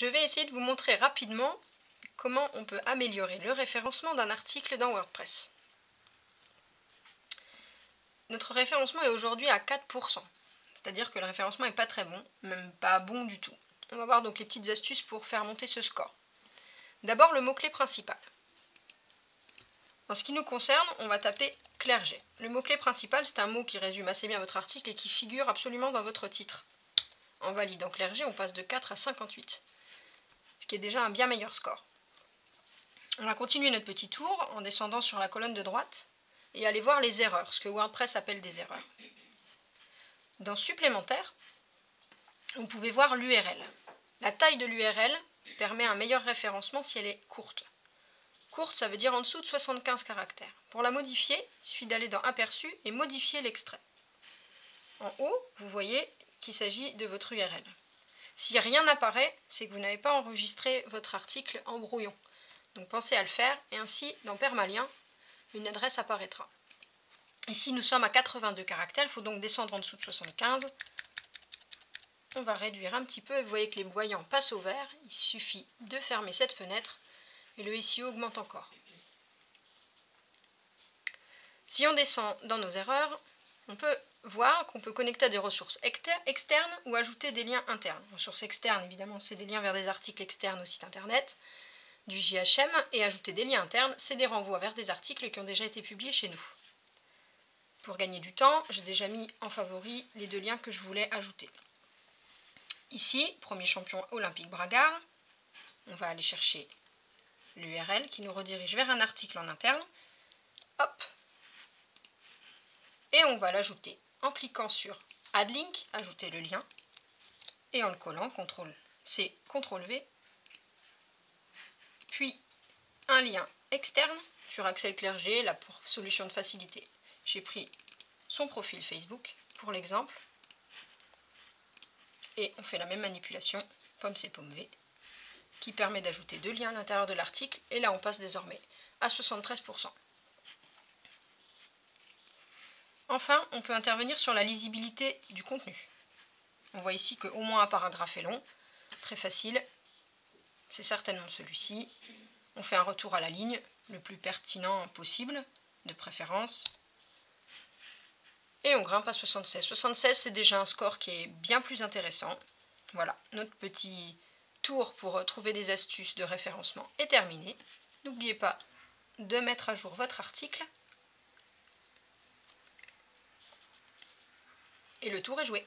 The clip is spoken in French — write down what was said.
Je vais essayer de vous montrer rapidement comment on peut améliorer le référencement d'un article dans WordPress. Notre référencement est aujourd'hui à 4%, c'est-à-dire que le référencement n'est pas très bon, même pas bon du tout. On va voir donc les petites astuces pour faire monter ce score. D'abord le mot-clé principal. En ce qui nous concerne, on va taper clergé. Le mot-clé principal, c'est un mot qui résume assez bien votre article et qui figure absolument dans votre titre. En validant clergé, on passe de 4 à 58, ce qui est déjà un bien meilleur score. On va continuer notre petit tour en descendant sur la colonne de droite et aller voir les erreurs, ce que WordPress appelle des erreurs. Dans supplémentaire, vous pouvez voir l'URL. La taille de l'URL permet un meilleur référencement si elle est courte. Courte, ça veut dire en dessous de 75 caractères. Pour la modifier, il suffit d'aller dans Aperçu et modifier l'extrait. En haut, vous voyez qu'il s'agit de votre URL. Si rien n'apparaît, c'est que vous n'avez pas enregistré votre article en brouillon. Donc pensez à le faire et ainsi, dans Permalien, une adresse apparaîtra. Ici, nous sommes à 82 caractères, il faut donc descendre en dessous de 75. On va réduire un petit peu et vous voyez que les voyants passent au vert. Il suffit de fermer cette fenêtre et le SEO augmente encore. Si on descend dans nos erreurs, on peut voir qu'on peut connecter à des ressources externes ou ajouter des liens internes. Ressources externes, évidemment, c'est des liens vers des articles externes au site internet, du JHM, et ajouter des liens internes, c'est des renvois vers des articles qui ont déjà été publiés chez nous. Pour gagner du temps, j'ai déjà mis en favori les deux liens que je voulais ajouter. Ici, premier champion olympique Bragard, on va aller chercher l'URL qui nous redirige vers un article en interne. Hop. Et on va l'ajouter en cliquant sur Add Link, ajouter le lien, et en le collant, CTRL-C, CTRL-V, puis un lien externe sur Axel Clerget, la solution de facilité. J'ai pris son profil Facebook pour l'exemple, et on fait la même manipulation, pomme C, pomme V, qui permet d'ajouter deux liens à l'intérieur de l'article, et là on passe désormais à 73%. Enfin, on peut intervenir sur la lisibilité du contenu. On voit ici qu'au moins un paragraphe est long, très facile, c'est certainement celui-ci. On fait un retour à la ligne, le plus pertinent possible, de préférence. Et on grimpe à 76. 76, c'est déjà un score qui est bien plus intéressant. Voilà, notre petit tour pour trouver des astuces de référencement est terminé. N'oubliez pas de mettre à jour votre article. Et le tour est joué.